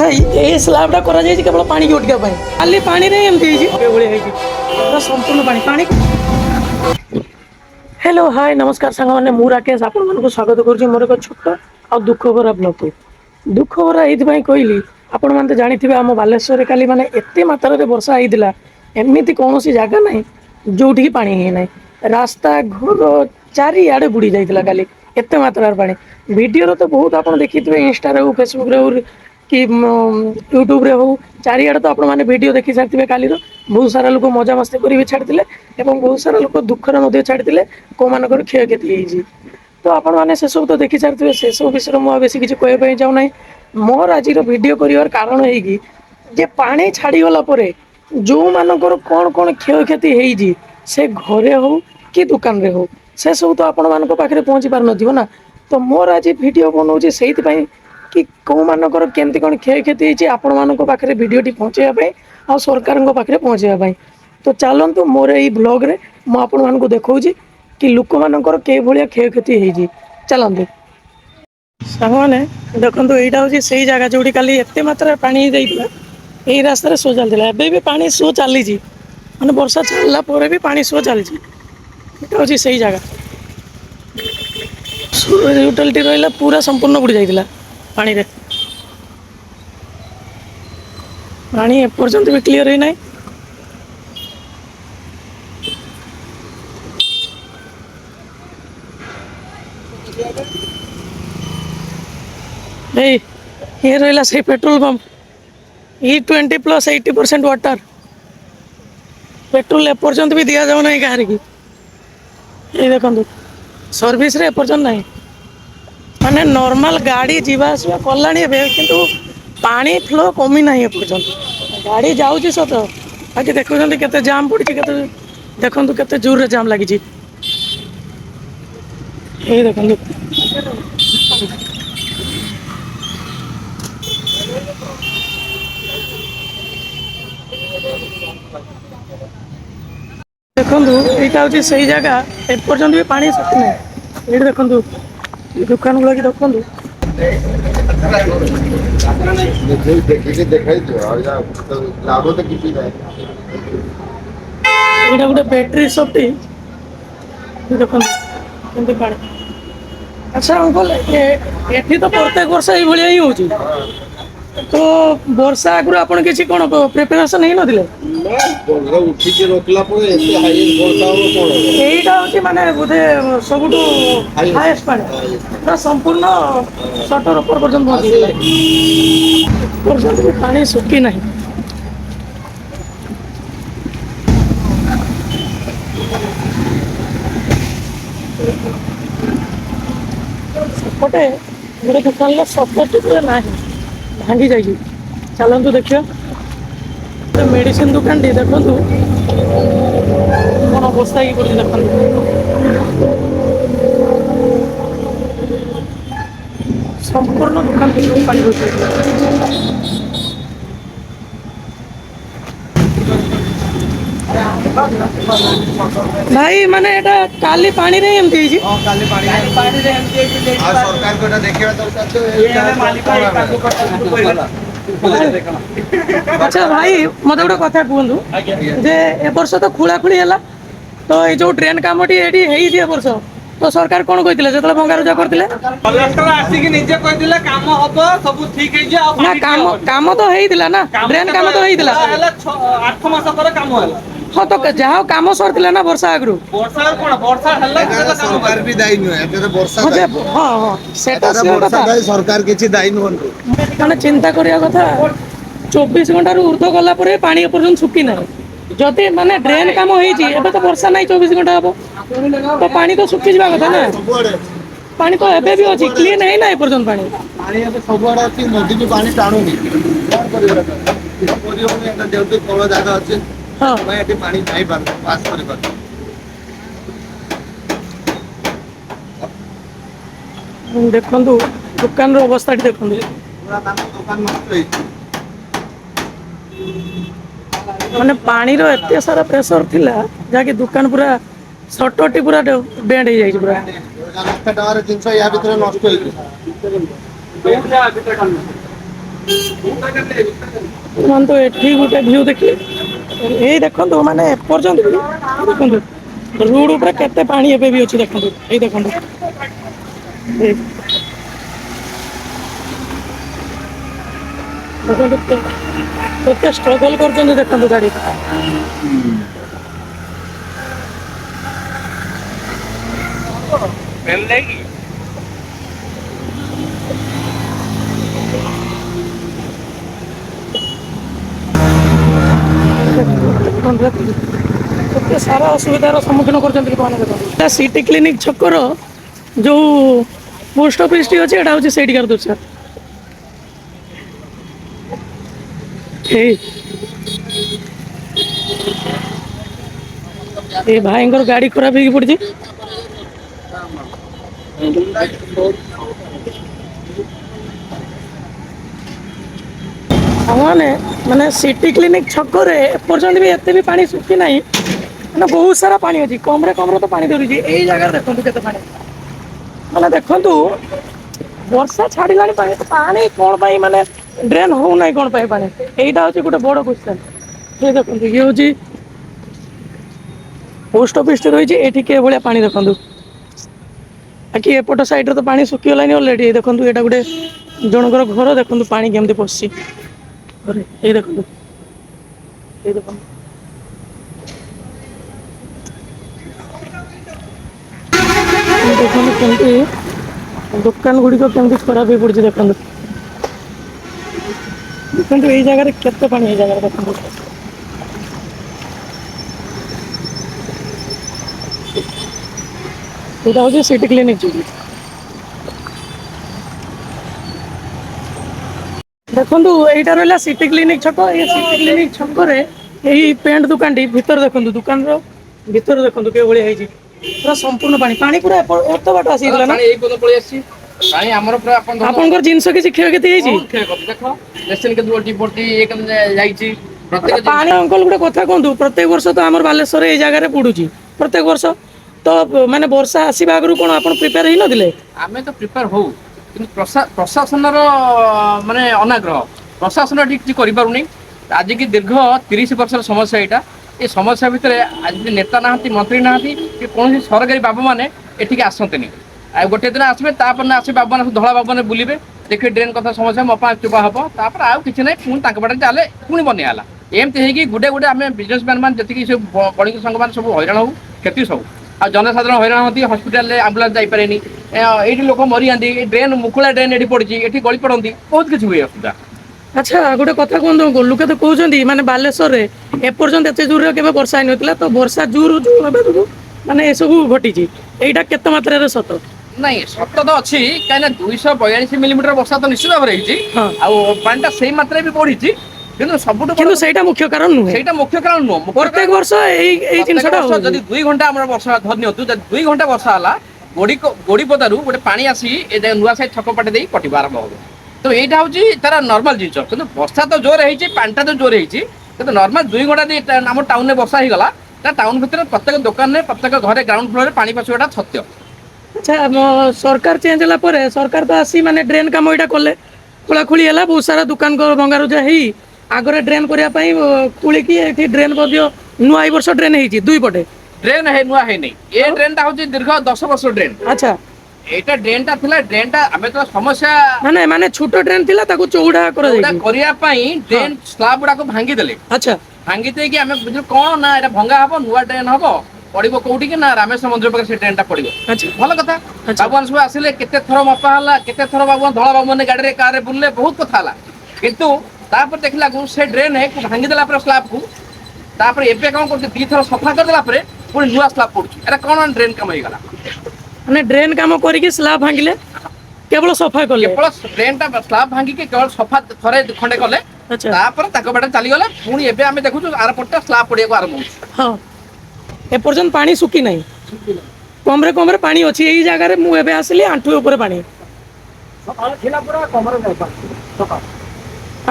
ये स्लाबटा करा जायछि केवल पानी की उठिका पाई खाली पानी रे एमती पूरा संपूर्ण पानी पानी। हेलो हाय नमस्कार सांग मैंने मु राकेश आपण मानक स्वागत करुँच मोर एक छोट आ दुख भरा ब्लॉग को। दुख भरा ये कहली आपण मैंने जानी आम बालेश्वर काली माने एते मात्रा रे वर्षा होता एमती कौन सी जगह ना जोटि पानी ही ना रास्ता घर चारिआडे बुड़ी जाता काली एत मात्रा पानी। वीडियो तो बहुत आप देखिए इंस्टा हो फेसबुक रे कि यूट्यूब रे हो चारिआडे तो आपने वीडियो देखी सारी काली बहुत सारा लोक मजा मस्ती कर छाड़ते बहुत सारा लोक दुखर छाड़ते कौ मान क्षय क्षति तो आपण मैंने से सब तो देखी सारी से सब विषय में बेस किसी कहवाई चाहूना मोर आज वीडियो कर कारण है पानी छाड़गला जो मानकर कौन कौन क्षय क्षति होती से घरे हो कि दुकान रे हो से सब तो आपण मान पाखे पहुँची पार ना। तो मोर आज वीडियो बनाऊँगी से कि कौ मानकर केमती कौन क्षय क्षति होती आपण मान पाखे वीडियोटी पहुँचाई आ सरकार पाखे पहुँचाई। तो चलतु मोर ये ब्लॉग रे मुझे देखा कि लोक मानकर के भाया क्षय क्षति होती चलतु सांग मैंने देखो यहाँ हूँ से जगह जो काली एत मात्रा पानी यही रास्तार शो चलता एवं भी पानी शो चली मैंने वर्षा चलला भी पानी शो चली हूँ से जगह यूटिलिटी रहा पूरा संपूर्ण बुड़ी जाता पानी रे पानी एपर्यंत भी क्लीयर होना ये रहा से petrol pump E20 + 80% water petrol एपर्यंत भी दिया जाऊ ना कहार की ये देखो सर्विस रे एपर्यंत नहीं माने नॉर्मल गाड़ी जीवा आसवा कलानी किंतु पानी फ्लो कमी ना एपर्यंत गाड़ी जाऊँगी सत बाकी देखुं केते जाम पड़ी के देखु केते जोर रे जाम लगी ये देखो देखो यहाँ हूँ से जगह एपर्यंत भी पानी सुखना ये देखो दुकान गुला देखो यहाँ गोटे बैटेरी सपटी देखो पानी। अच्छा अंकल ये तो प्रत्येक वर्ष ये ही होती तो वर्षा आगु आपन किसी कौन प्रिपरेशन नहीं नथिले एटा होची माने बुधे सबुटू हाईएस्ट पानी पूरा संपूर्ण शटर ऊपर पर्यंत पहुंची पर्यंत पानी सुखी नहीं। सेपटे गोटे दुकान सपोर्ट ना भांगी जाइए चलतु देखिए मेडिसिन दुकान टी देखु कौन अवस्था की देखो संपूर्ण दुकान पानी भाई माने एटा काली पानी रे एमती जी हां काली पानी रे एमती आ सरकार कोटा देखिबा दरकार तो ये मालिक अच्छा भाई मते गोटे कथा कहूँ जे ए वर्ष तो खुला खुली है तो ये जो ट्रेन कामटी एडी हेई जे वर्ष तो सरकार कौन कहते जो भंगारुजा करते काम हम सब ठीक ना काम तो होता ना ट्रेन काम तो होता 8 मास पर काम हाँ तो जहाँ कम सर ना वर्षा आगु सरकार भी दायी नुहे सरकार किसी दायी नुहंतु मैंने चिंता करिया कथा 24 घंटा ऊर्ध्व गला पानी एपर्यंत सुखी ना जदि माने ड्रेन काम हो तो वर्षा ना 24 घंटा हम तो पानी तो सुखी जावा कथा ना पानी तो एबे भी अच्छी क्लीन है ना एपर्यंत पानी पानी सबुआड़े अच्छी नदी भी पानी टाणुनी कल जगह अच्छे हाँ पानी नहीं पास देखु दुकान अवस्था देखु माने पानी रो एते सारा प्रेशर थिला जाके दुकान पूरा सटटी पूरा बेंड हो जाई पूरा टकार जिनस या भितर नष्ट ମାନେ ତ ଏଠି ଗୋଟେ ଭିଉ ଦେଖିଲେ ଏଇ ଦେଖନ୍ତୁ ମାନେ ଏପର୍ଯ୍ୟନ୍ତ ବି ଦେଖନ୍ତୁ ରୋଡ ଉପରେ କେତେ ପାଣି ଏବେ ବି ଅଛି ଦେଖନ୍ତୁ ଏଇ ଦେଖନ୍ତୁ ଏଇ ଦେଖନ୍ତୁ କେତେ ଷ୍ଟ୍ରଗଲ କରୁଛନ୍ତି ଦେଖନ୍ତୁ ଗାଡି କେତେ ସାରା ଅସୁବିଧାର ସମ୍ମୁଖୀନ କରୁଛନ୍ତି ଲୋକମାନେ ଦେଖନ୍ତୁ ସିଟି କ୍ଲିନିକ ଛକର ଯୋଉ ପୋଷ୍ଟ ଅଫିସଟି ଅଛି ଏଇଟା ହଉଛି ସେଇଠିକାର ଦୃଶ୍ୟ ଏ ଭାଇଙ୍କର ଗାଡି ଖରାପ ହେଇକି ପଡିଛି ମାନେ ସିଟି କ୍ଲିନିକ ଛକରେ ଏପର୍ଯ୍ୟନ୍ତ ବି ଏତେ ବି ପାଣି ଶୁଖି ନାହିଁ ମାନେ ବହୁତ ସାରା ପାଣି ଅଛି କମରେ ତ ପାଣି ଧରୁଛି ଏଇ ଜାଗାରେ ଦେଖନ୍ତୁ କେତେ ପାଣି ମାନେ ଦେଖନ୍ତୁ ବର୍ଷା ଛାଡିଲାଣି ପାଣି ପାଣି କଣ ପାଇଁ ମାନେ ଡ୍ରେନ୍ ହଉନାହିଁ କଣ ପାଇଁ ପାଣି ଏଇଟା ହଉଛି ଗୋଟେ ବଡ କ୍ୱେଶ୍ଚନ ଦେଖନ୍ତୁ ଇଏ ହଉଛି ପୋଷ୍ଟ ଅଫିସ ଟି ରହିଛି ଏଠି କିଏ ଭଳିଆ ପାଣି ଦେଖନ୍ତୁ ବାକି ଏପଟ ସାଇଡରେ ତ ପାଣି ଶୁଖିଗଲାଣି ଅଲରେଡି ଦେଖନ୍ତୁ ଏଇଟା ଗୋଟେ ଜଣଙ୍କର ଘର ଦେଖନ୍ତୁ ପାଣି କେମିତି ପଶିଛି ଘରେ ଏଇ ଦେଖନ୍ତୁ ଦେଖନ୍ତୁ କେମିତି ଦୋକାନ ଗୁଡିକ କେମିତି ଖରାପ ହେଇ ପଡିଛି ଦେଖନ୍ତୁ ଏଇ ଜାଗାରେ କେତେ ପାଣି ଏଇ ଜାଗାରେ ଦେଖନ୍ତୁ ଏଇଟା ହଉଛି ସିଟି କ୍ଲିନିକ ଦେଖନ୍ତୁ ଏଇଟା ରହିଲା ସିଟି କ୍ଲିନିକ ଛକ ଏଇ ସିଟି କ୍ଲିନିକ ଛକରେ ଏଇ ପେଣ୍ଟ ଦୋକାନଟି ଭିତରେ ଦେଖନ୍ତୁ ଦୋକାନର ଭିତରେ ଦେଖନ୍ତୁ କେଉଁ ଭଳିଆ ହେଇଛି ପୁରା ସମ୍ପୂର୍ଣ୍ଣ ପାଣି ପୁରା ଏତ ବାଟ ଆସିଗଲା ନା ପଳେଇ ଆସିଛି ପାଣି ଆମର ପୁରା ଆପଣଙ୍କର ଜିନିଷ କିଛି କ୍ଷୟକ୍ଷତି ହେଇଛି ଦେଖ ମେସିନ କେତେ ଯାଇଛି ପାଣି ଅଙ୍କଲ ଗୋଟେ କଥା କୁହନ୍ତୁ ପ୍ରତ୍ୟେକ ବର୍ଷ ତ ଆମର ବାଲେଶ୍ୱର ଏଇ ଜାଗାରେ ପଡୁଛି ପ୍ରତ୍ୟେକ ବର୍ଷ ତ ମାନେ ବର୍ଷା ଆସିବା ଆଗରୁ କଣ ଆପଣ ପ୍ରିପେୟାର ହେଇନଥିଲେ ଆମେ ତ ପ୍ରିପେୟାର ହଉ କିନ୍ତୁ ପ୍ରଶାସନର ମାନେ ଅନାଗ୍ରହ ପ୍ରଶାସନ ଏଠି କିଛି କରିପାରୁନି ଆଜିକି ଦୀର୍ଘ 30 ବର୍ଷର ସମସ୍ୟା ଏଇଟା ଏ ସମସ୍ୟା ଭିତରେ ଆଜି ନେତା ନାହାନ୍ତି ମନ୍ତ୍ରୀ ନାହାନ୍ତି କି କୌଣସି ସରକାରୀ ବାବୁ ମାନେ ଏଠିକି ଆସନ୍ତିନି ଆଉ ଗୋଟେ ଦିନ ଆସିବେ ତାପରେ ଆସିବେ ବାବୁ ମାନେ ଧଳା ବାବୁ ମାନେ ବୁଲିବେ ଦେଖିବେ ଡ୍ରେନ୍ କଥା ସମସ୍ୟା ମପା ଚୁପା ହବ ତାପରେ ଆଉ କିଛି ନାହିଁ ପୁଣି ତାଙ୍କ ବାଟରେ ଚାଲେ ପୁଣି ବନ୍ୟା ହେଲା ଏମିତି ହେଇକି ଗୋଟେ ଆମେ ବିଜନେସମ୍ୟାନ ମାନେ ଯେତିକି ସବୁ ବଣିକ ସଂଘ ମାନେ ସବୁ ହଇରାଣ ହଉ କ୍ଷତି ସବୁ ଆଉ ଜନସାଧାରଣ ହଇରାଣ ହୁଅନ୍ତି ହସ୍ପିଟାଲରେ ଆମ୍ବୁଲାନ୍ସ ଯାଇପାରେନି ଏଇଠି ଲୋକ ମରିଯାନ୍ତି ଡ୍ରେନ୍ ମୁକୁଳା ଡ୍ରେନ୍ ଏଠି ପଡିଛି ଏଠି ଗଳି ପଡନ୍ତି ବହୁତ କିଛି ହୁଏ ଅସୁବିଧା ଆଚ୍ଛା ଗୋଟେ କଥା କୁହନ୍ତୁ ଲୋକେ ତ କହୁଛନ୍ତି ମାନେ ବାଲେଶ୍ୱରରେ ଏପର୍ଯ୍ୟନ୍ତ ଏତେ ଜୋରରେ କେବେ ବର୍ଷା ହେଇନଥିଲା ତ ବର୍ଷା ଜୋର ହେବାରୁ ମାନେ ଏସବୁ ଘଟିଛି ଏଇଟା କେତେ ମାତ୍ରାରେ ସତ ନାଇଁ ସତ ତ ଅଛି କାହିଁକିନା 242 ମିଲିମିଟର ବର୍ଷା ତ ନିଶ୍ଚିତ ଭାବରେ ହେଇଛି ହଁ ଆଉ ପାଣିଟା ସେଇ ମାତ୍ରାରେ ବି ବଢିଛି କିନ୍ତୁ ସବୁଠୁ କିନ୍ତୁ ସେଇଟା ମୁଖ୍ୟ କାରଣ ନୁହେଁ ସେଇଟା ମୁଖ୍ୟ କାରଣ ନୁହଁ ପ୍ରତ୍ୟେକ ବର୍ଷ ଏଇ ଜିନିଷଟା ହଉଛି ଯଦି 2 ଘଣ୍ଟା ଆମର ବର୍ଷା ଧରି ନିଅନ୍ତୁ ଯଦି 2 ଘଣ୍ଟା ବର୍ଷା ହେଲା ଗୋଡିପଦାରୁ ଗୋଟେ ପାଣି ଆସି ଏ ନୂଆ ସାହି ଛକ ପାଟେ ଦେଇ କଟିବା ଆରମ୍ଭ ହବ ତ ଏଇଟା ହଉଛି ତାର ନର୍ମାଲ ଜିନିଷ କିନ୍ତୁ ବର୍ଷା ତ ଜୋର ହେଇଛି ପାଣିଟା ତ ଜୋର ହେଇଛି କିନ୍ତୁ ନର୍ମାଲ 2 ଘଣ୍ଟା ଦେଇ ଆମ ଟାଉନରେ ବର୍ଷା ହେଇଗଲା ତା ଟାଉନ ଭିତରେ ପ୍ରତ୍ୟେକ ଦୋକାନରେ ପ୍ରତ୍ୟେକ ଘରେ ଗ୍ରାଉଣ୍ଡ ଫ୍ଲୋରରେ ପାଣି ପଶିବାଟା ସତ୍ୟ ଆଚ୍ଛା ସରକାର ଚେଞ୍ଜ ହେଲା ପରେ ସରକାର ତ ଆସି ମାନେ ଡ୍ରେନ୍ କାମ ଏଇଟା କଲେ ଖୋଳାଖୋଳି ହେଲା ବହୁତ ସାରା ଦୋକାନ ଭଙ୍ଗାରୁଜା ହେଇ ଆଗରେ ଡ୍ରେନ୍ କରିବା ପାଇଁ ଖୋଳିକି ଏଠି ଡ୍ରେନ୍ ମଧ୍ୟ ନୂଆ ଏଇ ବର୍ଷ ଡ୍ରେନ୍ ହେଇଛି 2 ପଟେ ଡ୍ରେନ୍ ନୂଆ ହେଇନି ଏ ଡ୍ରେନ୍ଟା ହଉଛି ଦୀର୍ଘ 10 ବର୍ଷ ଡ୍ରେନ୍ ଆଚ୍ଛା এইটা ড্রেনটা ଥିଲା ড্রেনটা ଆମେ ତ ସମସ୍ୟା ମାନେ ଛୋଟ ଡ୍ରେନ୍ ଥିଲା ତାକୁ ଚଉଡା କରାଯାଇଛି କରିବା ପାଇଁ ଡ୍ରେନ୍ ସ୍ଲାବ୍ ଗୁଡାକୁ ଭାଙ୍ଗି ଦେଲେ ଆଚ୍ଛା ଭାଙ୍ଗି ଦେଇକି ଆମେ ବୁଝିଲୁ କଣ ନା ଏଟା ଭଙ୍ଗା ହବ ନୂଆ ଡ୍ରେନ୍ ହବ ପଡିବ କୋଉଠି କି ନା ରାମେଶ୍ୱର ମନ୍ଦିର ପାଖରେ ସେ ଡ୍ରେନଟା ପଡିବ ଭଲ କଥା ବାବୁମାନେ ସବୁ ଆସିଲେ କେତେ ଥର ମପା ହେଲା କେତେ ଥର ବାବୁମାନେ ଧଳା ବାବୁମାନେ ଗାଡିରେ କାରରେ ବୁଲିଲେ ବହୁତ କଥା ହେଲା କିନ୍ତୁ ତାପରେ ଦେଖିଲାକୁ ସେ ଡ୍ରେନ୍ ଭାଙ୍ଗିଦେଲା ପରେ ସ୍ଲାବକୁ ତାପରେ ଏବେ କଣ କରୁଛି 2 ଥର ସଫା କରିଦେଲା ପରେ ପୁଣି ନୂଆ ସ୍ଲାବ୍ ପଡୁଛି ଏଟା କଣ ଡ୍ରେନ୍ କାମ ହେଇଗଲା ମାନେ ଡ୍ରେନ୍ କାମ କରିକି ସ୍ଲାବ୍ ଭାଙ୍ଗିଲେ କେବଳ ସଫା କଲେ କେବଳ ଡ୍ରେନ୍ଟା ସ୍ଲାବ୍ ଭାଙ୍ଗିକି କେବଳ ସଫା ଥରେ ଖଣ୍ଡେ କଲେ ତାପରେ ତାଙ୍କ ବାଟେ ଚାଲିଗଲେ ପୁଣି ଏବେ ଆମେ ଦେଖୁଛୁ ଆର ପଟଟା ସ୍ଲାବ୍ ପଡିବାକୁ ଆରମ୍ଭ ହଉଛି ହଁ ଏପର୍ଯ୍ୟନ୍ତ ପାଣି ଶୁଖି ନାହିଁ କମରେ ପାଣି ଅଛି ଏଇ ଜାଗାରେ ମୁଁ ଏବେ ଆସିଲି ଆଣ୍ଠୁ ଉପରେ ପାଣି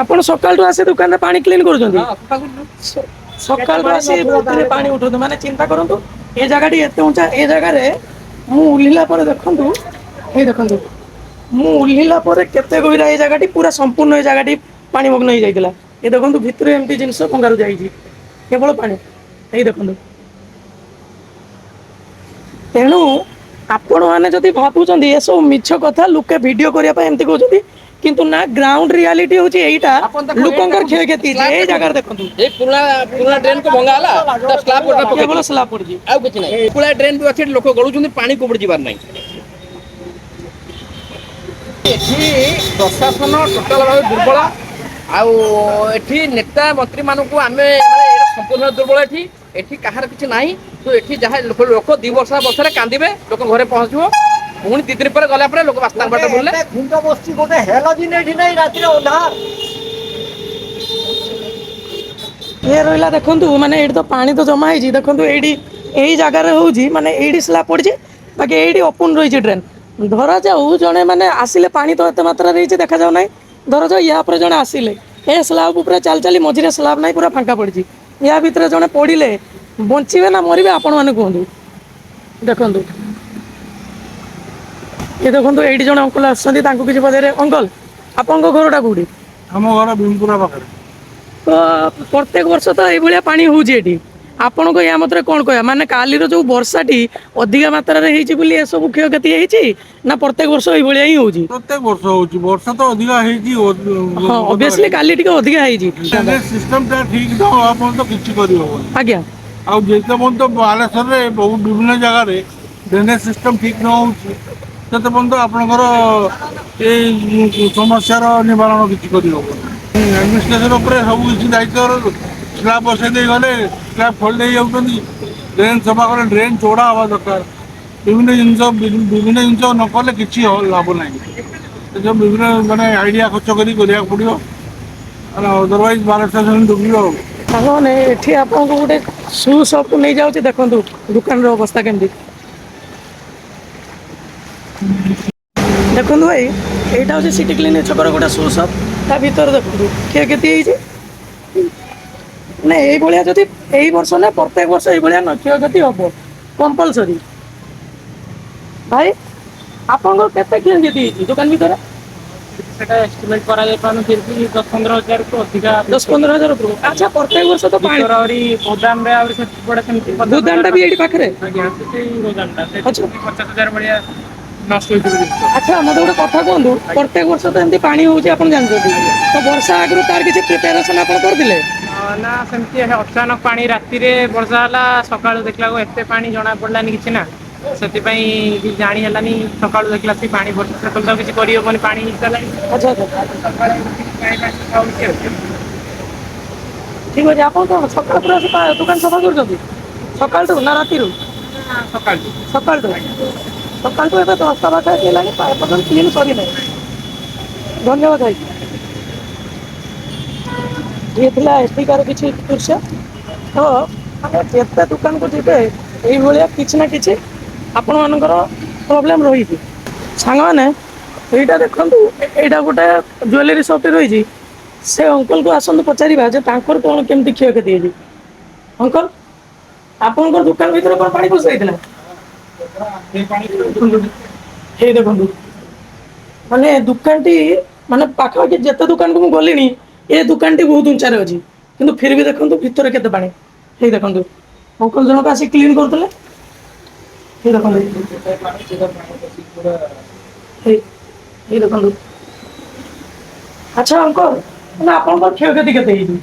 ଆପଣ ସକାଳଠୁ ଆସି ଦୋକାନରେ ପାଣି କ୍ଲିନ୍ କରୁଛନ୍ତି ସକାଳଠୁ ଆସି ପାଣି ଉଠନ୍ତୁ ମାନେ ଚିନ୍ତା କରନ୍ତୁ ଏ ଜାଗାଟି ଏତେ ଉଞ୍ଚା ଏ ଜାଗାରେ ମୁଁ ଓହ୍ଲିଲା ପରେ ଦେଖନ୍ତୁ ଏଇ ଦେଖନ୍ତୁ ମୁଁ ଓହ୍ଲିଲା ପରେ କେତେ ଗଭୀର ଏଇ ଜାଗାଟି ପୁରା ସମ୍ପୂର୍ଣ୍ଣ ଏଇ ଜାଗାଟି ପାଣି ମଗ୍ନ ହେଇଯାଇଥିଲା। ଏ ଦେଖନ୍ତୁ ଭିତରେ ଏମିତି ଜିନିଷ ଭଙ୍ଗାରୁ ଯାଇଛି, କେବଳ ପାଣି। ଏଇ ଦେଖନ୍ତୁ, ତେଣୁ ଆପଣମାନେ ଯଦି ଭାବୁଛନ୍ତି ଏସବୁ ମିଛ କଥା, ଲୋକେ ଭିଡ଼ିଓ କରିବା ପାଇଁ ଏମିତି କହୁଛନ୍ତି, କିନ୍ତୁ ନା ଗ୍ରାଉଣ୍ଡ ରିଆଲିଟି ହେଉଛି ଏଇଟା। ଆପଣ ଦେଖନ୍ତୁ, ଏଇ ଲୋକଙ୍କର ଦେଖନ୍ତୁ, କ୍ଷୟକ୍ଷତି ହେଇଛି। ସ୍ଲାବ୍ ଏଇ ଦେଖନ୍ତୁ। ଜାଗାରେ ଦେଖନ୍ତୁ, ଏଇ ପୁରୁଣା ପୁରୁଣା ଡ୍ରେନ୍ କୁ ଭଙ୍ଗା ହେଲା, ତା ସ୍ଲାବ୍ ଗୋଟେ କେବଳ ପକେଇଥିଲେ, ସ୍ଲାବ୍ ପଡ଼ିଛି। ଆଉ କିଛି ନାହିଁ। ପୁରୁଣା ଡ୍ରେନ୍ ବି ଅଛି, ଏଠି ଲୋକ ଗଳୁଛନ୍ତି, ପାଣି କୋଉପଟେ ଯିବାର ନାହିଁ। ଏଠି ପ୍ରଶାସନ ଟୋଟାଲ ଭାବେ ଦୁର୍ବଳ। ଆଉ ଏଠି ନେତା ମନ୍ତ୍ରୀ ମାନଙ୍କୁ ଆମେ ଏଇଟା ସମ୍ପୂର୍ଣ୍ଣ ଦୁର୍ବଳ। ଏଠି କାହାର କିଛି ନାହିଁ। ତ ଏଠି ଯାହା ଲୋକ 2 ବର୍ଷ ବର୍ଷରେ କାନ୍ଦିବେ, ଲୋକ ଘରେ ପହଞ୍ଚିବ, ପୁଣି 2 ଦିନ ପରେ ଗଲା ପରେ ଲୋକ ବାସ୍ତାଙ୍କ ବାଟ ବୁଲିଲେ। ଘୁଣ୍ଟ ବସିଛି ଗୋଟେ ହେଲ ଦିନ ଏଠି ନାହିଁ, ରାତିରେ ଅନ୍ଧାର। ଇଏ ରହିଲା ଦେଖନ୍ତୁ, ମାନେ ଏଇଠି ତ ପାଣି ତ ଜମା ହେଇଛି। ଦେଖନ୍ତୁ ଏଇଠି ଏଇ ଜାଗାରେ ହଉଛି, ମାନେ ଏଇଠି ସ୍ଲାବ୍ ପଡ଼ିଛି, ବାକି ଏଇଠି ଓପନ୍ ରହିଛି ଡ୍ରେନ୍। ଧରାଯାଉ ଜଣେ ମାନେ ଆସିଲେ, ପାଣି ତ ଏତେ ମାତ୍ରାରେ ହେଇଛି ଦେଖାଯାଉ ନାହିଁ। ଧରାଯାଉ ୟା ଉପରେ ଜଣେ ଆସିଲେ, ଏ ସ୍ଲାବ୍ ଉପରେ ଚାଲି ଚାଲି, ମଝିରେ ସ୍ଲାବ୍ ନାହିଁ, ପୁରା ଫାଙ୍କା ପଡ଼ିଛି। ୟା ଭିତରେ ଜଣେ ପଡ଼ିଲେ ବଞ୍ଚିବେ ନା ମରିବେ, ଆପଣମାନେ କୁହନ୍ତୁ। ଦେଖନ୍ତୁ, ଏ ଦେଖନ୍ତୁ ଏଇଠି ଜଣେ ଅଙ୍କଲ ଆସୁଛନ୍ତି, ତାଙ୍କୁ କିଛି ପଚାରିବେ। ଅଙ୍କଲ, ଆପଣଙ୍କ ଘରଟା କୋଉଠି? ଆମ ଘର ଭୀମପୁରା ପାଖରେ। ତ ପ୍ରତ୍ୟେକ ବର୍ଷ ତ ଏଇଭଳିଆ ପାଣି ହଉଛି ଏଠି। ଆପଣଙ୍କ ୟା ମତରେ କ'ଣ କହିବା? ମାନେ କାଲିର ଯୋଉ ବର୍ଷାଟି ଅଧିକା ମାତ୍ରାରେ ହେଇଛି ବୋଲି ଏସବୁ କ୍ଷୟକ୍ଷତି ହେଇଛି, ନା ପ୍ରତ୍ୟେକ ବର୍ଷ ଏଇଭଳିଆ ହିଁ ହଉଛି? ପ୍ରତ୍ୟେକ ବର୍ଷ ହଉଛି, ବର୍ଷା ତ ଅଧିକା ହେଇଛି। ହଁ, ଅବଭିୟସଲି କାଲି ଟିକେ ଅଧିକା ହେଇଛି। ସିଷ୍ଟମଟା ଠିକ ନ ହବା ପର୍ଯ୍ୟନ୍ତ କିଛି କରିହବନି। ଆଜ୍ଞା, ଆଉ ଯେତେ ପର୍ଯ୍ୟନ୍ତ ବାଲେଶ୍ୱରରେ ବହୁତ ବିଭିନ୍ନ ଜାଗାରେ ଡ୍ରେନେଜ ସିଷ୍ଟମ ଠିକ ନ ହଉଛି, ସେତେ ପର୍ଯ୍ୟନ୍ତ ଆପଣଙ୍କର ଏଇ ସମସ୍ୟାର ନିବାରଣ କିଛି କରିହବନି। ଆଡମିନିଷ୍ଟ୍ରେସନ ଉପରେ ସବୁ କିଛି ଦାୟିତ୍ୱ। ସ୍ଲାବ୍ ବସେଇ ଦେଇ ଗଲେ ସ୍ଲାବ୍ ଖୋଲି ଦେଇ ଯାଉଛନ୍ତି। ଡ୍ରେନ୍ ସଫା କଲେ ଡ୍ରେନ୍ ଚଉଡ଼ା ହେବା ଦରକାର। ବିଭିନ୍ନ ଜିନିଷ ନ କଲେ କିଛି ଲାଭ ନାହିଁ। ଏସବୁ ବିଭିନ୍ନ ମାନେ ଆଇଡ଼ିଆ ଖର୍ଚ୍ଚ କରି କରିବାକୁ ପଡ଼ିବ, ଅଦରୱାଇଜ ବାଲେଶ୍ୱର ସେମିତି ଡୁବିବ ଆଉ। ସାଙ୍ଗମାନେ ଏଠି ଆପଣଙ୍କୁ ଗୋଟେ ସୁ ସପ୍ ନେଇଯାଉଛି, ଦେଖନ୍ତୁ ଦୋକାନର ଅବସ୍ଥା କେମିତି। ଦେଖନ୍ତୁ ଭାଇ, ଏଇଟା ହେଉଛି ସିଟି କ୍ଲିନିକ୍ ଛକର ଗୋଟେ ସୁ ସପ୍। ତା ଭିତରେ ଦେଖନ୍ତୁ କ୍ଷୟକ୍ଷତି ହେଇଛି। ମାନେ ଏଇଭଳିଆ ଯଦି ଏଇ ବର୍ଷ ନା ପ୍ରତ୍ୟେକ ବର୍ଷ ଏଇଭଳିଆ କ୍ଷୟକ୍ଷତି ହବ କମ୍ପଲସରି। ଭାଇ, ଆପଣଙ୍କର କେତେ କ୍ଷୟକ୍ଷତି ହେଇଛି ଦୋକାନ ଭିତରେ? ସେଟା ଏଷ୍ଟିମେଟ୍ କରାଯାଇ ପାରୁନି, ଫିର୍ ବି 10-15 ହଜାରକୁ ଅଧିକା। 10-15 ହଜାର ଉପରକୁ। ଆଚ୍ଛା, ପ୍ରତ୍ୟେକ ବର୍ଷ ତ ପାଣି ଭିତର ଆହୁରି ଗୋଦାମରେ ଆହୁରି ସେପଟେ ସେମିତି 50,000। ଗୋଦାମଟା ବି ଏଇଠି ପାଖରେ? ଆଜ୍ଞା, ସେଇ ଗୋଦାମଟା ଆଚ୍ଛା, 50,000 ଭଳିଆ ନଷ୍ଟ ହେଇଯିବ ଜିନିଷ। ଆଚ୍ଛା, ମୋତେ ଗୋଟେ କଥା କୁହନ୍ତୁ, ପ୍ରତ୍ୟେକ ବର୍ଷ ତ ଏମିତି ପାଣି ହେଉଛି ଆପଣ ଜାଣିଛନ୍ତି, ତ ବର୍ଷା ଆଗରୁ ତାର କିଛି ପ୍ରିପାରେସନ୍ ଆପଣ କରିଥିଲେ? ନା, ସେମିତି ଅଚାନକ ପାଣି ରାତିରେ ବର୍ଷା ହେଲା, ସକାଳୁ ଦେଖିଲାକୁ ଏତେ ପାଣି ଜଣା ପଡ଼ିଲାନି କିଛି ନା। ସେଥିପାଇଁ କିଛି ଜାଣି ହେଲାନି, ସକାଳୁ ଦେଖିଲା ସେ ପାଣି ଭର୍ତ୍ତି, ସେତେବେଳେ ତ କିଛି କରିହେବନି, ପାଣି ହେଇସାରିଲାଣି। ଆଚ୍ଛା, ଆଚ୍ଛା, ସକାଳେ ହଉଛି ଆଉ। ଠିକ୍ ଅଛି। ଆପଣ କ'ଣ ସକାଳୁ ପୁରା ଦୋକାନ ସଫା କରୁଛନ୍ତି? ସକାଳଠୁ ନା ରାତିରୁ? ସକାଳୁ ସକାଳଠୁ। ସକାଳଠୁ ଏବେ 10ଟା ପାଖାପାଖି ହେଲାଣି, ଏପର୍ଯ୍ୟନ୍ତ କ୍ଲିନ୍ ସରିନାହିଁ। ଧନ୍ୟବାଦ ଭାଇ। ଇଏ ଥିଲା ଏଠିକାର କିଛି ଦୃଶ୍ୟ। ତ ଆମେ ଯେତେ ଦୋକାନକୁ ଯିବେ, ଏଇଭଳିଆ କିଛି ନା କିଛି ଆପଣମାନଙ୍କର ପ୍ରୋବ୍ଲେମ୍ ରହିଛି। ସାଙ୍ଗମାନେ, ଏଇଟା ଦେଖନ୍ତୁ, ଏଇଟା ଗୋଟେ ଜୁଏଲାରୀ ସପ୍ଟେ ରହିଛି। ସେ ଅଙ୍କଲକୁ ଆସନ୍ତୁ ପଚାରିବା ଯେ ତାଙ୍କର କ'ଣ କେମିତି କ୍ଷୟକ୍ଷତି ହେଇଛି। ଅଙ୍କଲ, ଆପଣଙ୍କର ଦୋକାନ ଭିତରେ କ'ଣ ପାଣି ପଶି ଯାଇଥିଲା? ହେଇ ଦେଖନ୍ତୁ, ମାନେ ଦୋକାନଟି, ମାନେ ପାଖାପାଖି ଯେତେ ଦୋକାନକୁ ମୁଁ ଗଲିଣି, ଏ ଦୋକାନଟି ବହୁତ ଉଞ୍ଚାରେ ଅଛି, କିନ୍ତୁ ଫିର୍ ବି ଦେଖନ୍ତୁ ଭିତରେ କେତେ ପାଣି। ହେଇ ଦେଖନ୍ତୁ, ଅଙ୍କଲ ଜଣକ ଆସି କ୍ଲିନ୍ କରୁଥିଲେ। ହେଇ ଦେଖନ୍ତୁ, ହେଇ ଦେଖନ୍ତୁ। ଆଚ୍ଛା ଅଙ୍କଲ, ମାନେ ଆପଣଙ୍କର କ୍ଷୟକ୍ଷତି କେତେ ହେଇଛି?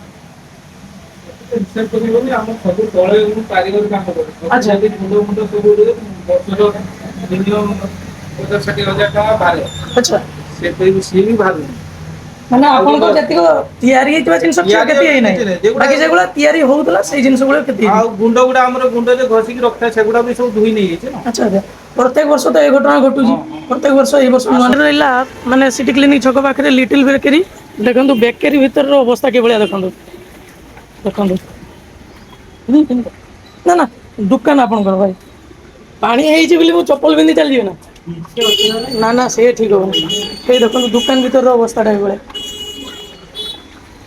ହିସାବ କରିବନି, ଆମ ସବୁ ତଳେ କାରିଗର କାମ କରେ। ଆଚ୍ଛା, ମୁଣ୍ଡ ସବୁ ବର୍ଷର ମିନିମମ୍ 50-60 ହଜାର ଟଙ୍କା ବାହାରେ। ଆଚ୍ଛା, ସିଏ ବି ବାହାରୁନି। ମାନେ ଆପଣଙ୍କର ଯେତିକ ତିଆରି ହେଇଥିବା ଜିନିଷ କ୍ଷୟକ୍ଷତି ହେଇନାହିଁ, ବାକି ଯେଗୁଡ଼ା ତିଆରି ହଉଥିଲା ସେଇ ଜିନିଷ ଗୁଡ଼ା କ୍ଷତି ହେଇଛି। ଆଉ ଗୁଣ୍ଡ ଗୁଡ଼ା ଆମର ଗୁଣ୍ଡ ଯେ ଘଷିକି ରଖିଥାଏ, ସେଗୁଡ଼ା ବି ସବୁ ଧୋଇ ନେଇଯାଇଛି ନା। ଆଚ୍ଛା, ଆଚ୍ଛା। ପ୍ରତ୍ୟେକ ବର୍ଷ ତ ଏ ଘଟଣା ଘଟୁଛି। ପ୍ରତ୍ୟେକ ବର୍ଷ ଏଇ ବର୍ଷ ମନେ ରହିଲା, ମାନେ ସିଟି କ୍ଲିନିକ୍ ଛକ ପାଖରେ ଲିଟିଲ୍ ବେକେରୀ। ଦେଖନ୍ତୁ ବେକେରୀ ଭିତରର ଅବସ୍ଥା କିଭଳିଆ ଦେଖନ୍ତୁ। ଦେଖନ୍ତୁ, ନା ନା, ଦୋକାନ ଆପଣଙ୍କର ଭାଇ। ପାଣି ହେଇଛି ବୋଲି ମୁଁ ଚପଲ ପିନ୍ଧି ଚାଲିଯିବି ନା? ନା ନା, ସେ ଠିକ୍ ହବନି। ଏଇ ଦେଖନ୍ତୁ ଦୋକାନ ଭିତରର ଅବସ୍ଥାଟା ଏଇଭଳିଆ।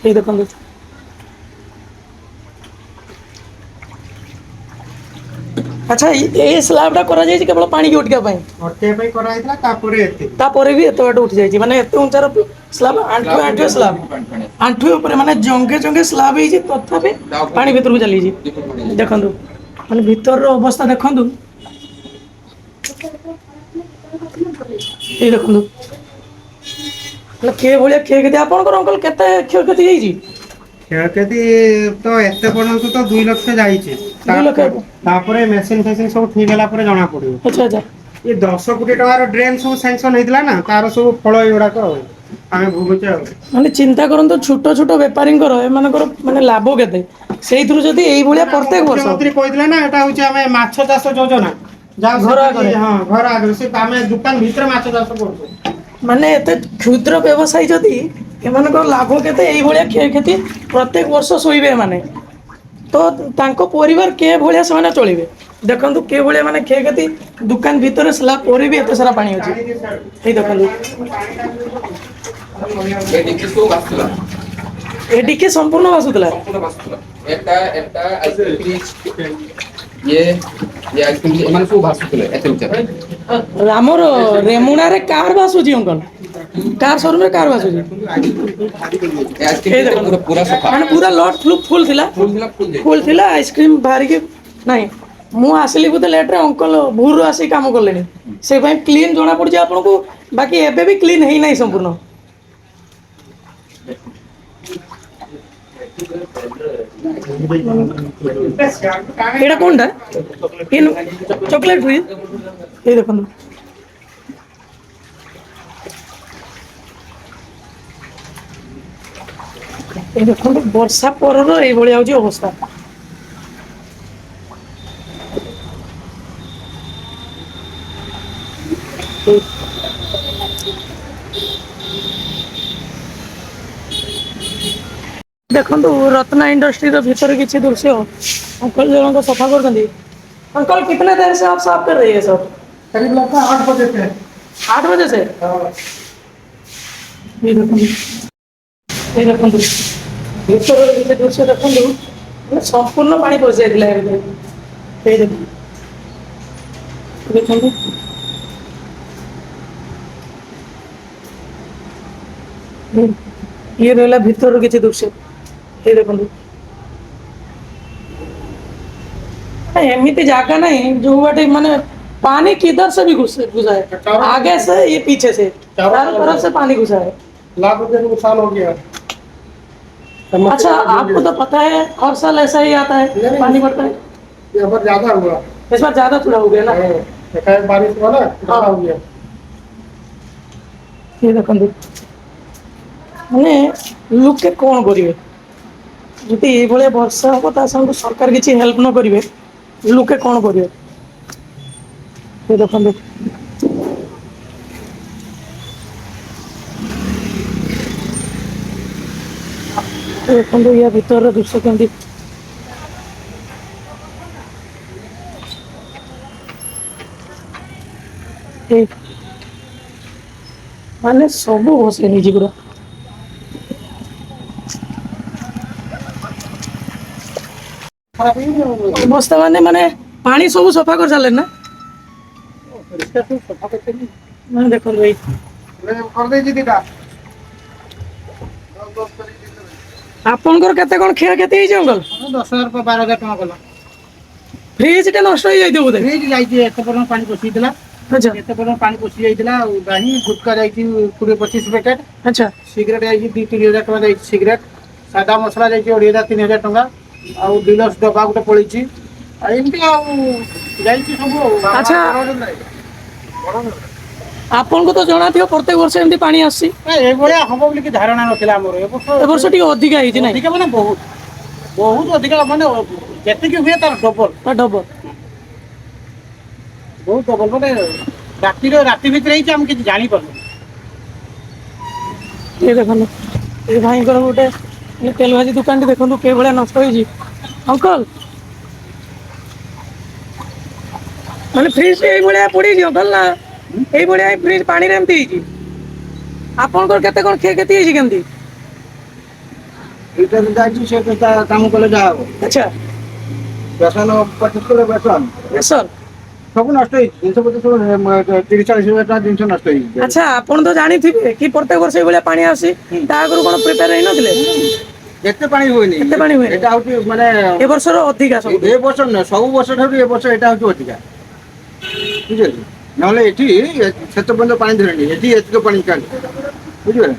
ଏଇ ଦେଖନ୍ତୁ, अच्छा ये स्लाबटा କରାଯାଇଛି କେବଳ ପାଣିକି ଉଠିବା ପାଇଁ ଅଟକେଇବା ପାଇଁ କରାହେଇଥିଲା ତାପରେ ଏତେ ତାପରେ ବି ଏତେ ବାଟ ଉଠି ଯାଇଛି ମାନେ ଏତେ ଉଞ୍ଚାର ସ୍ଲାବ ଆଣ୍ଠୁଏ ଆଣ୍ଠୁଏ ସ୍ଲାବ ଆଣ୍ଠୁଏ ଉପରେ ମାନେ ଜଙ୍ଗେ ଜଙ୍ଗେ ସ୍ଲାବ ହେଇଛି ତଥାପି ପାଣି ଭିତରକୁ ଚାଲିଛି ଦେଖନ୍ତୁ ମାନେ ଭିତରର ଅବସ୍ଥା ଦେଖନ୍ତୁ ଏଇ ଦେଖନ୍ତୁ ମାନେ କିଏ ଭଳିଆ କ୍ଷୟକ୍ଷତି ଆପଣଙ୍କର ଅଙ୍କଲ କେତେ କ୍ଷୟକ୍ଷତି ହେଇଛି କ୍ଷୟକ୍ଷତି ତ ଏତେ ପର୍ଯ୍ୟନ୍ତ ତ 2 ଲକ୍ଷ ଯାଇଛି 2 ଲକ୍ଷ ତାପରେ ମେସିନ୍ ଫେସିନ୍ ସବୁ ଠିକ ହେଲା ପରେ ଜଣା ପଡିବ ଆଚ୍ଛା ଆଚ୍ଛା ଏ 10 କୋଟି ଟଙ୍କାର ଡ୍ରେନ୍ ସବୁ ସାଙ୍ଗସନ୍ ହେଇଥିଲା ନା ତାର ସବୁ ଫଳ ଏଗୁଡାକ ଆଉ ଆମେ ଭୋଗୁଛେ ଆଉ ମାନେ ଚିନ୍ତା କରନ୍ତୁ ଛୋଟ ଛୋଟ ବେପାରୀଙ୍କର ଏମାନଙ୍କର ମାନେ ଲାଭ କେତେ ସେଇଥିରୁ ଯଦି ଏଇଭଳିଆ ପ୍ରତ୍ୟେକ ବର୍ଷ ମୁଖ୍ୟମନ୍ତ୍ରୀ କହିଥିଲେ ନା ଏଟା ହଉଛି ଆମେ ମାଛ ଚାଷ ଯୋଜନା ଯାହା ଘର ଆଗରେ। ହଁ ଘର ଆଗରେ ସେ ଆମେ ଦୋକାନ ଭିତରେ ମାଛ ଚାଷ କରୁଛୁ ମାନେ ଏତେ କ୍ଷୁଦ୍ର ବ୍ୟବସାୟୀ ଯଦି ଏମାନଙ୍କର ଲାଭ କେତେ ଏଇଭଳିଆ କ୍ଷୟକ୍ଷତି ପ୍ରତ୍ୟେକ ବର୍ଷ ଶୋଇବେ ଏମାନେ ତ ତାଙ୍କ ପରିବାର କେ ଭଳିଆ ସେମାନେ ଚଳିବେ ଦେଖନ୍ତୁ କେ ଭଳିଆ ମାନେ କ୍ଷୟକ୍ଷତି ଦୋକାନ ଭିତରେ ସ୍ଲା ପରେ ବି ଏତେ ସାରା ପାଣି ଅଛି ଏଇ ଦେଖନ୍ତୁ ଏଠିକି ସବୁ ଭାସୁଥିଲା ଏଟିକେ ସମ୍ପୂର୍ଣ୍ଣ ଭାସୁଥିଲା ସମ୍ପୂର୍ଣ୍ଣ ଭାସୁଥିଲା ଏଟା ଆଇସ୍କ୍ରିମ ଇଏ ଇଏ ଆଇସ୍କ୍ରିମ ଏମାନେ ସବୁ ଭାସୁଥିଲେ ଏତେ ଉଚ୍ଚାରେ ଆମର ରେମୁଣାରେ କାର ଭାସୁଛି ଅଙ୍କଲ କାର ସୋରୁମରେ କାର ଭାସୁଛି ଏ ଆଇସ୍କ୍ରିମ ଏଇ ଦେଖନ୍ତୁ ପୁରା ସଫା ମାନେ ପୁରା ଲଟ୍ ଫୁଲ୍ ଥିଲା ଫୁଲ୍ ଥିଲା ଆଇସ୍କ୍ରିମ ବାହାରିକି ନାଇଁ ମୁଁ ଆସିଲି ବୋଧେ ଲେଟ୍ରେ ଅଙ୍କଲ ଭୋରରୁ ଆସିକି କାମ କଲେଣି ସେଇ ପାଇଁ କ୍ଲିନ୍ ଜଣା ପଡୁଛି ଆପଣଙ୍କୁ ବାକି ଏବେ ବି କ୍ଲିନ୍ ହେଇନାହିଁ ସମ୍ପୂର୍ଣ୍ଣ ଏଇଟା କୋনଟା ଚକଲେଟ୍ ଫ୍ରି ଏଇ ଦେଖନ୍ତୁ এই ଦେଖନ୍ତୁ ବର୍ଷା ପରର ଏଇଭଳିଆ ହଉଛି ଅବସ୍ଥା ଦେଖନ୍ତୁ ରତ୍ନା इंडस्ट्री ଭିତରେ କିଛି ଦୃଶ୍ୟ अंकल ଜଣଙ୍କ ସଫା କରୁଛନ୍ତି अंकल कितने देर से आप साफ कर रही है सब करीब लगता है 8 बजे से 8 बजे से ये देखନ୍ତୁ ଭିତର କିଛି ଦୃଶ୍ୟ ଦେଖନ୍ତୁ ମାନେ ସମ୍ପୂର୍ଣ୍ଣ ପାଣି ପଶି ଯାଇଥିଲା ଏ ଭିତରେ ଏଇ ଦେଖନ୍ତୁ ଇଏ ରହିଲା ଭିତରର କିଛି ଦୃଶ୍ୟ ଏଇ ଦେଖନ୍ତୁ एमिति जगह नहीं जो बाटे माने पानी किधर से भी घुसा है आगे से ये पीछे से चारों तरफ से पानी घुसा है लाख रुपए का नुकसान हो गया अच्छा आपको तो पता है हर साल ऐसा ही आता है पानी बढ़ता है ये बार ज्यादा हुआ इस बार ज्यादा थोड़ा हो गया ना एकाएक बारिश हुआ ना ज्यादा हो गया ये देखंतु माने लोके कोन करिवे जति ए भले वर्षा हो ता संग सरकार किछि हेल्प न करिवे लोके कोन करिवे ये देखंतु देखंतु या भीतर दृश्य केंदी माने सब बसे नहीं पूरा बस्ता माने माने पानी सब सफा कर सारे ना मैं देखो भाई कर दे जी दीदा आपनकर केते कोन क्षय केते ही जंगल 10,000 रुपए 12,000 टका गला फ्रिज टे नष्ट हो जाई बोधे फ्रिज जाइए एते पर पानी पसीला अच्छा एते पर पानी पसी जाइतिला दाही गुटका जाइति 20-25 पैकेट अच्छा सिगरेट जाइति 2-3,000 टका जाइति सिगरेट सादा मसला जाइति 2,000-3,000 टका आ डिलक्स डब्बा गुटे पळिछि आ एमती आ जाइति सब अच्छा आपन को तो जଣା थियो प्रत्येक वर्ष एमती पानी आसी ए भलिया हबो बोली कि धारणा नथिला हमर ए वर्ष टी अधिक आइ छै नै अधिक माने बहुत बहुत अधिक माने जति कि हुए तार डबल डबल बहुत डबल माने राति भितर ही हम किछ जानि पारनु ये देखो ये भाई गोटे ये तेल भाजी दुकान देखो के भाया नष्ट हो अंकल मैंने फ्रिज ये पड़ी अंकल ना ये फ्रिज पानी एमती आपन केते कोन क्षयक्षति होई केमती इधर जाइछि से काम कले जा अच्छा ବେସନ 25 କିଲୋ ବେସନ ସାର୍ ସବୁ ନଷ୍ଟ ହେଇଛି। ଜିନିଷ ପତ୍ର ସବୁ 30-40 ହଜାର ଟଙ୍କା ଜିନିଷ ନଷ୍ଟ ହେଇଛି। ଆଚ୍ଛା ଆପଣ ତ ଜାଣିଥିବେ କି ପ୍ରତ୍ୟେକ ବର୍ଷ ଏଇଭଳିଆ ପାଣି ଆସୁଛି, ତା ଆଗରୁ କ'ଣ ପ୍ରିପେୟାର ହେଇନଥିଲେ? ଏତେ ପାଣି ହୁଏନି। ଏତେ ପାଣି ହୁଏନି? ଏଟା ହଉଛି ମାନେ ଏ ବର୍ଷର ଅଧିକା ସବୁ। ଏ ବର୍ଷ ନୁହେଁ, ସବୁ ବର୍ଷ ଠାରୁ ଏ ବର୍ଷ ଏଟା ହଉଛି ଅଧିକା, ବୁଝିପାରିଲେ? ନହେଲେ ଏଠି ସେତେ ପର୍ଯ୍ୟନ୍ତ ପାଣି ଧରେନି, ଏଠି ଏତିକି ପାଣି ଚାଲେ, ବୁଝିପାରିଲେ?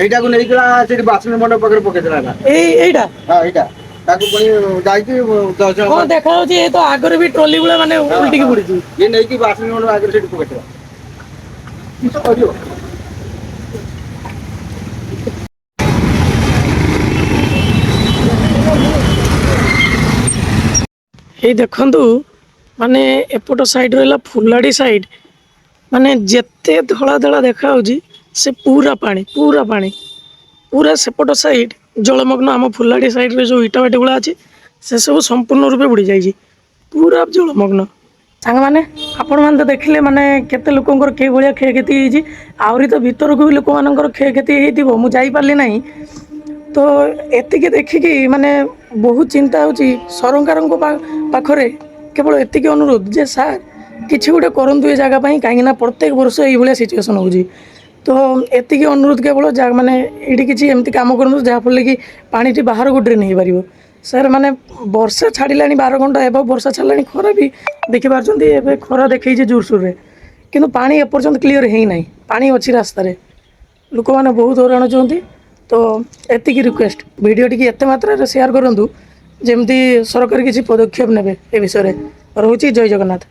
এইটাକୁ ନେଇକିନା ସେଠି ବାସନ ମଣ୍ଡପ ପାଖରେ ପକେଇଦେଲା ହେଲା। এইটা ହଁ ଏଇଟା ତାକୁ ପୁଣି ଯାଇକି କ'ଣ ଦେଖାଯାଉଛି, ଏ ତ ଆଗରେ ବି ଟ୍ରଲି ଭଳିଆ ମାନେ ଉଲଟିକି ପଡିଛି। ଇଏ ନେଇକି ବାସନ ମଣ୍ଡପ ଆଗରେ ସେଠି ପକେଇଦେଲା। କିସ କରିବ? ଏଇ ଦେଖନ୍ତୁ ମାନେ ଏପଟ ସାଇଡ୍ ରହିଲା ଫୁଲାଡ଼ି ସାଇଡ୍, ମାନେ ଯେତେ ଧଳା ଧଳା ଦେଖାଯାଉଛି ସେ ପୁରା ପାଣି ପୁରା ପାଣି। ପୁରା ସେପଟ ସାଇଡ୍ ଜଳମଗ୍ନ, ଆମ ଫୁଲାଡ଼ି ସାଇଡ୍ରେ ଯେଉଁ ଇଟାଭାଟି ଗୁଡ଼ା ଅଛି ସେସବୁ ସମ୍ପୂର୍ଣ୍ଣ ରୂପେ ବୁଡ଼ି ଯାଇଛି, ପୁରା ଜଳମଗ୍ନ। ସାଙ୍ଗମାନେ ଆପଣମାନେ ତ ଦେଖିଲେ ମାନେ କେତେ ଲୋକଙ୍କର କିଭଳିଆ କ୍ଷୟକ୍ଷତି ହେଇଛି। ଆହୁରି ତ ଭିତରକୁ ବି ଲୋକମାନଙ୍କର କ୍ଷୟକ୍ଷତି ହେଇଥିବ, ମୁଁ ଯାଇପାରିଲି ନାହିଁ। ତ ଏତିକି ଦେଖିକି ମାନେ ବହୁତ ଚିନ୍ତା ହେଉଛି। ସରକାରଙ୍କ ପାଖରେ କେବଳ ଏତିକି ଅନୁରୋଧ ଯେ ସାର୍ କିଛି ଗୋଟେ କରନ୍ତୁ ଏ ଜାଗା ପାଇଁ, କାହିଁକିନା ପ୍ରତ୍ୟେକ ବର୍ଷ ଏଇଭଳିଆ ସିଚୁଏସନ୍ ହେଉଛି। ତ ଏତିକି ଅନୁରୋଧ କେବଳ ମାନେ ଏଇଠି କିଛି ଏମିତି କାମ କରନ୍ତୁ ଯାହାଫଳରେ କି ପାଣିଟି ବାହାରକୁ ଡ୍ରେନ୍ ହେଇପାରିବ। ସାର୍ ମାନେ ବର୍ଷା ଛାଡ଼ିଲାଣି, 12 ଘଣ୍ଟା ହେବ ବର୍ଷା ଛାଡ଼ିଲାଣି, ଖରା ବି ଦେଖିପାରୁଛନ୍ତି ଏବେ ଖରା ଦେଖେଇଛି ଜୋରସୋରରେ, କିନ୍ତୁ ପାଣି ଏପର୍ଯ୍ୟନ୍ତ କ୍ଲିଅର୍ ହେଇନାହିଁ। ପାଣି ଅଛି ରାସ୍ତାରେ, ଲୋକମାନେ ବହୁତ ହଇରାଣ ହେଉଛନ୍ତି। ତ ଏତିକି ରିକ୍ୱେଷ୍ଟ, ଭିଡ଼ିଓ ଟିକେ ଏତେ ମାତ୍ରାରେ ସେୟାର କରନ୍ତୁ ଯେମିତି ସରକାର କିଛି ପଦକ୍ଷେପ ନେବେ ଏ ବିଷୟରେ। ରହୁଛି, ଜୟ ଜଗନ୍ନାଥ।